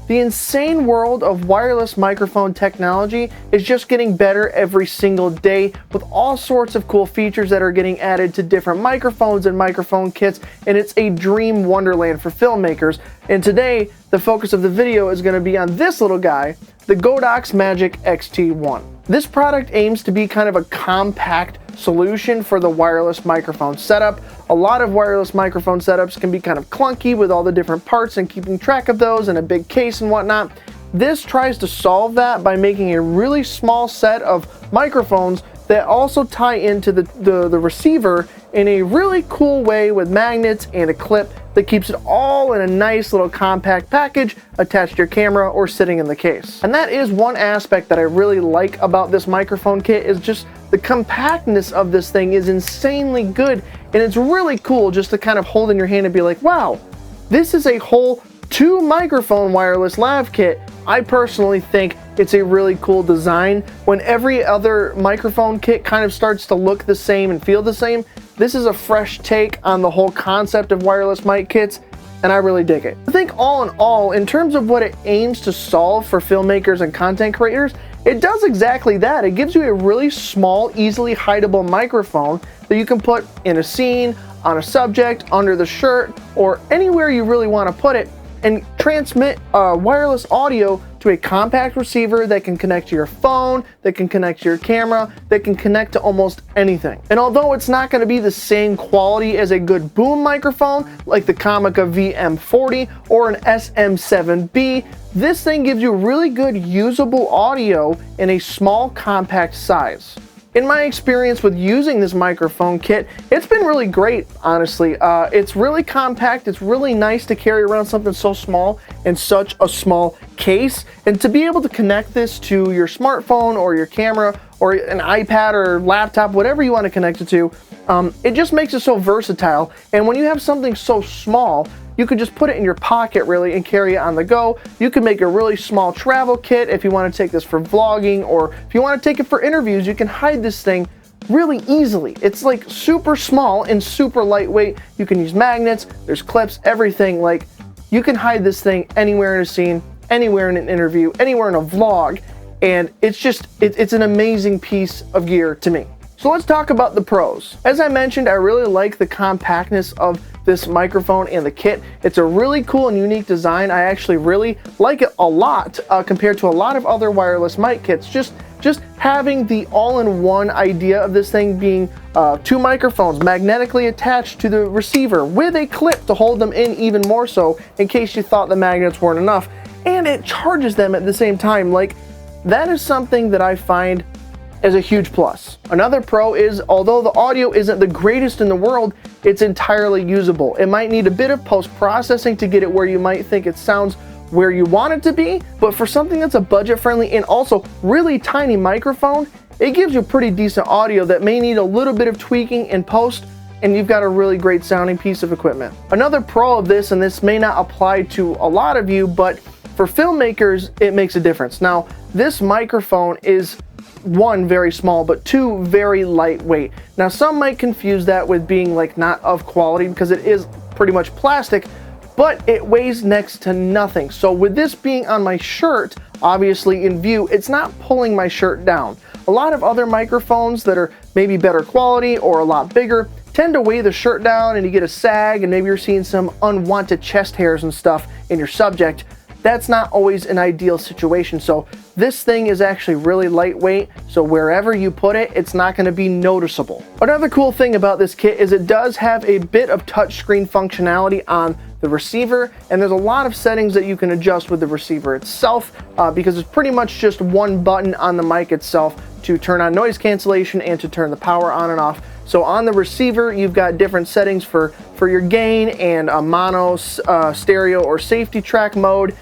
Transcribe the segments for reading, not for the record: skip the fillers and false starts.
The insane world of wireless microphone technology is just getting better every single day, with all sorts of cool features that are getting added to different microphones and microphone kits, and it's a dream wonderland for filmmakers. And today, the focus of the video is going to be on this little guy, the Godox Magic XT1. This product aims to be kind of a compact solution for the wireless microphone setup. A lot of wireless microphone setups can be kind of clunky with all the different parts and keeping track of those in a big case and whatnot. This tries to solve that by making a really small set of microphones that also tie into the receiver in a really cool way with magnets and a clip that keeps it all in a nice little compact package attached to your camera or sitting in the case. And that is one aspect that I really like about this microphone kit, is just the compactness of this thing is insanely good, and it's really cool just to kind of hold in your hand and be like, wow, this is a whole 2 microphone wireless lav kit. I personally think it's a really cool design. When every other microphone kit kind of starts to look the same and feel the same, this is a fresh take on the whole concept of wireless mic kits, and I really dig it. I think all in all, in terms of what it aims to solve for filmmakers and content creators, it does exactly that. It gives you a really small, easily hideable microphone that you can put in a scene, on a subject, under the shirt, or anywhere you really want to put it, and transmit wireless audio to a compact receiver that can connect to your phone, that can connect to your camera, that can connect to almost anything. And although it's not going to be the same quality as a good boom microphone like the Comica VM40 or an SM7B, this thing gives you really good usable audio in a small compact size. In my experience with using this microphone kit, it's been really great, honestly. It's really compact. It's really nice to carry around something so small in such a small case. And to be able to connect this to your smartphone or your camera or an iPad or laptop, whatever you want to connect it to, it just makes it so versatile. And when you have something so small, you can just put it in your pocket really and carry it on the go. You can make a really small travel kit if you want to take this for vlogging, or if you want to take it for interviews, you can hide this thing really easily. It's like super small and super lightweight. You can use magnets, there's clips, everything. Like, you can hide this thing anywhere in a scene, anywhere in an interview, anywhere in a vlog, and it's an amazing piece of gear to me. So let's talk about the pros. As I mentioned, I really like the compactness of this microphone and the kit. It's a really cool and unique design. I actually really like it a lot compared to a lot of other wireless mic kits. Just having the all-in-one idea of this thing being 2 microphones magnetically attached to the receiver with a clip to hold them in even more so in case you thought the magnets weren't enough, and it charges them at the same time. Like, that is something that I find is a huge plus. Another pro is, although the audio isn't the greatest in the world, it's entirely usable. It might need a bit of post-processing to get it where you might think it sounds where you want it to be, but for something that's a budget-friendly and also really tiny microphone, it gives you pretty decent audio that may need a little bit of tweaking in post, and you've got a really great sounding piece of equipment. Another pro of this, and this may not apply to a lot of you, but for filmmakers, it makes a difference. Now, this microphone is 1, very small, but 2, very lightweight. Now, some might confuse that with being like not of quality because it is pretty much plastic, but it weighs next to nothing. So with this being on my shirt, obviously in view, it's not pulling my shirt down. A lot of other microphones that are maybe better quality or a lot bigger tend to weigh the shirt down and you get a sag, and maybe you're seeing some unwanted chest hairs and stuff in your subject. That's not always an ideal situation. So this thing is actually really lightweight, so wherever you put it, it's not going to be noticeable. Another cool thing about this kit is it does have a bit of touchscreen functionality on the receiver, and there's a lot of settings that you can adjust with the receiver itself because it's pretty much just 1 button on the mic itself to turn on noise cancellation and to turn the power on and off. So on the receiver, you've got different settings for your gain and a mono, stereo, or safety track mode.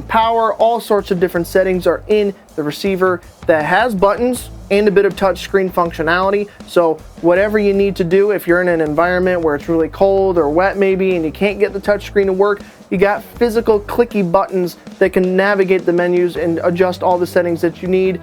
Power, all sorts of different settings are in the receiver that has buttons and a bit of touchscreen functionality. So whatever you need to do, if you're in an environment where it's really cold or wet maybe and you can't get the touchscreen to work, you got physical clicky buttons that can navigate the menus and adjust all the settings that you need,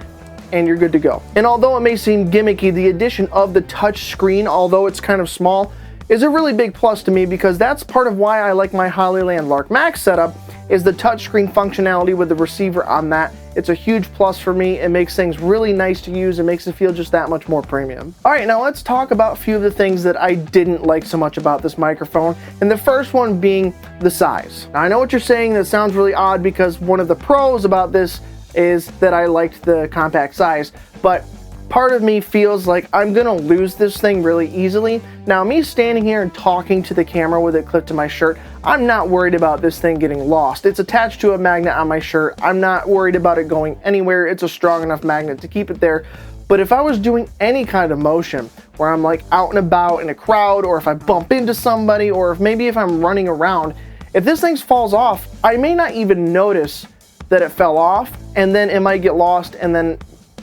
and you're good to go. And although it may seem gimmicky, the addition of the touchscreen, although it's kind of small, is a really big plus to me, because that's part of why I like my Hollyland Lark Max setup, is the touchscreen functionality with the receiver on that. It's a huge plus for me. It makes things really nice to use. It makes it feel just that much more premium. All right, now let's talk about a few of the things that I didn't like so much about this microphone, and the first one being the size. Now I know what you're saying, that sounds really odd because one of the pros about this is that I liked the compact size, but part of me feels like I'm gonna lose this thing really easily. Now, me standing here and talking to the camera with it clipped to my shirt, I'm not worried about this thing getting lost. It's attached to a magnet on my shirt. I'm not worried about it going anywhere. It's a strong enough magnet to keep it there. But if I was doing any kind of motion where I'm like out and about in a crowd, or if I bump into somebody, or if I'm running around, if this thing falls off, I may not even notice that it fell off, and then it might get lost, and then,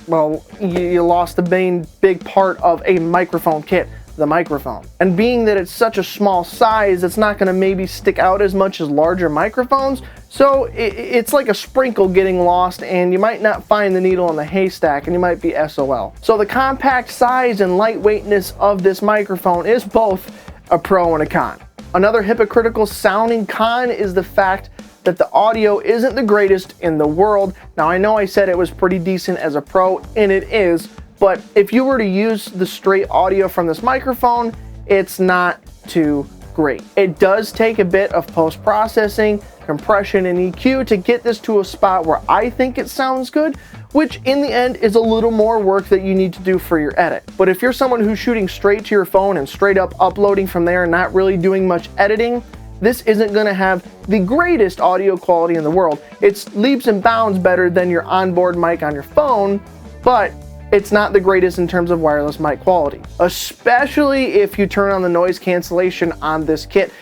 well, you lost the main big part of a microphone kit, the microphone. And being that it's such a small size, it's not gonna maybe stick out as much as larger microphones, so it's like a sprinkle getting lost, and you might not find the needle in the haystack, and you might be SOL. So the compact size and lightweightness of this microphone is both a pro and a con. Another hypocritical sounding con is the fact that the audio isn't the greatest in the world. Now, I know I said it was pretty decent as a pro, and it is, but if you were to use the straight audio from this microphone, it's not too great. It does take a bit of post-processing, compression, and EQ to get this to a spot where I think it sounds good, which in the end is a little more work that you need to do for your edit. But if you're someone who's shooting straight to your phone and straight up uploading from there and not really doing much editing, this isn't going to have the greatest audio quality in the world. It's leaps and bounds better than your onboard mic on your phone, but it's not the greatest in terms of wireless mic quality, especially if you turn on the noise cancellation on this kit.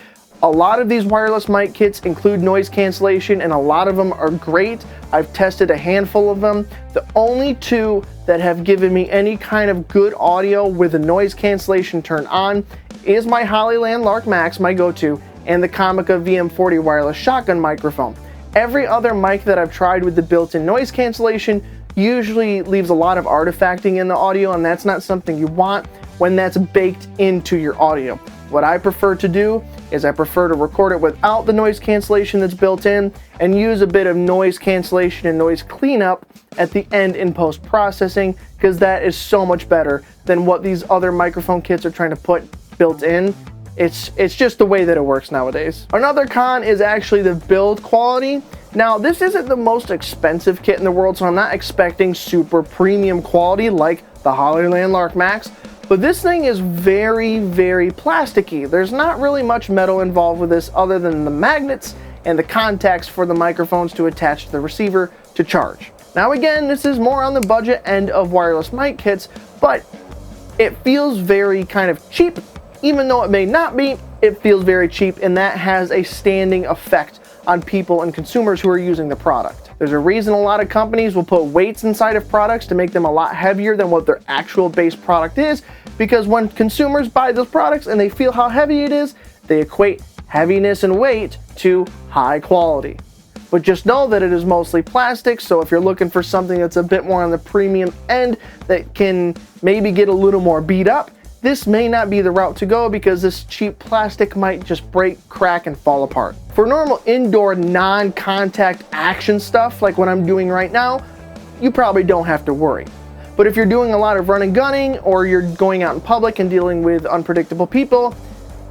A lot of these wireless mic kits include noise cancellation, and a lot of them are great. I've tested a handful of them. The only two that have given me any kind of good audio with the noise cancellation turned on is my Hollyland Lark Max, my go-to, and the Comica VM40 wireless shotgun microphone. Every other mic that I've tried with the built-in noise cancellation usually leaves a lot of artifacting in the audio, and that's not something you want when that's baked into your audio. What I prefer to do is I prefer to record it without the noise cancellation that's built in and use a bit of noise cancellation and noise cleanup at the end in post-processing, because that is so much better than what these other microphone kits are trying to put built in. It's just the way that it works nowadays. Another con is actually the build quality. Now, this isn't the most expensive kit in the world, so I'm not expecting super premium quality like the Hollyland Lark Max, but this thing is very, very plasticky. There's not really much metal involved with this other than the magnets and the contacts for the microphones to attach to the receiver to charge. Now again, this is more on the budget end of wireless mic kits, but it feels very kind of cheap. Even though it may not be, it feels very cheap, and that has a standing effect on people and consumers who are using the product. There's a reason a lot of companies will put weights inside of products to make them a lot heavier than what their actual base product is, because when consumers buy those products and they feel how heavy it is, they equate heaviness and weight to high quality. But just know that it is mostly plastic, so if you're looking for something that's a bit more on the premium end that can maybe get a little more beat up, this may not be the route to go, because this cheap plastic might just break, crack, and fall apart. For normal indoor non-contact action stuff like what I'm doing right now, you probably don't have to worry. But if you're doing a lot of run and gunning, or you're going out in public and dealing with unpredictable people,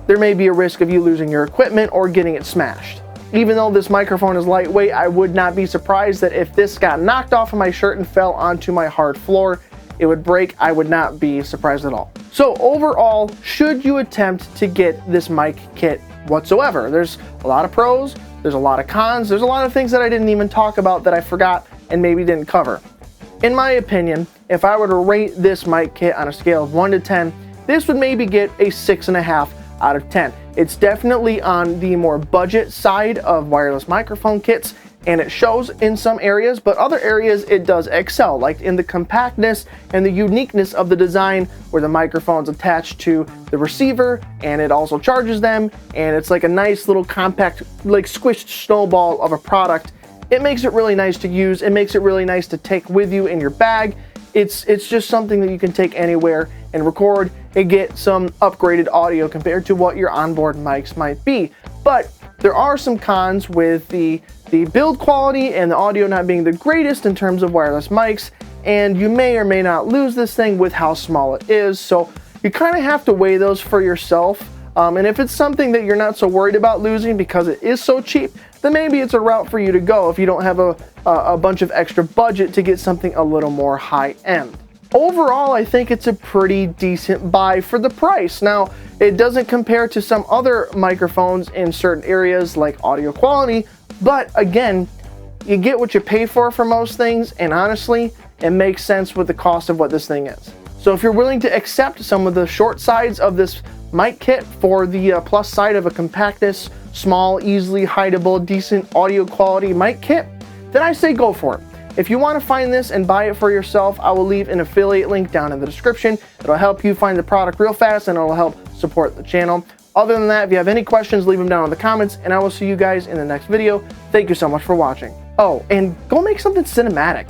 there may be a risk of you losing your equipment or getting it smashed. Even though this microphone is lightweight, I would not be surprised that if this got knocked off of my shirt and fell onto my hard floor, it would break. I would not be surprised at all. So overall, should you attempt to get this mic kit whatsoever? There's a lot of pros, there's a lot of cons, there's a lot of things that I didn't even talk about that I forgot and maybe didn't cover. In my opinion, if I were to rate this mic kit on a scale of 1 to 10, this would maybe get a 6.5 out of 10. It's definitely on the more budget side of wireless microphone kits, and it shows in some areas, but other areas it does excel, like in the compactness and the uniqueness of the design, where the microphone's attached to the receiver and it also charges them, and it's like a nice little compact, like squished snowball of a product. It makes it really nice to use. It makes it really nice to take with you in your bag. It's just something that you can take anywhere and record and get some upgraded audio compared to what your onboard mics might be. But there are some cons with the the build quality and the audio not being the greatest in terms of wireless mics, and you may or may not lose this thing with how small it is. So you kind of have to weigh those for yourself. And if it's something that you're not so worried about losing because it is so cheap, then maybe it's a route for you to go if you don't have a bunch of extra budget to get something a little more high-end. Overall, I think it's a pretty decent buy for the price. Now, it doesn't compare to some other microphones in certain areas like audio quality, but again, you get what you pay for most things, and honestly, it makes sense with the cost of what this thing is. So if you're willing to accept some of the short sides of this mic kit for the plus side of a compactness, small, easily hideable, decent audio quality mic kit, then I say go for it. If you want to find this and buy it for yourself, I will leave an affiliate link down in the description. It'll help you find the product real fast and it'll help support the channel. Other than that, if you have any questions, leave them down in the comments and I will see you guys in the next video. Thank you so much for watching. Oh, and go make something cinematic.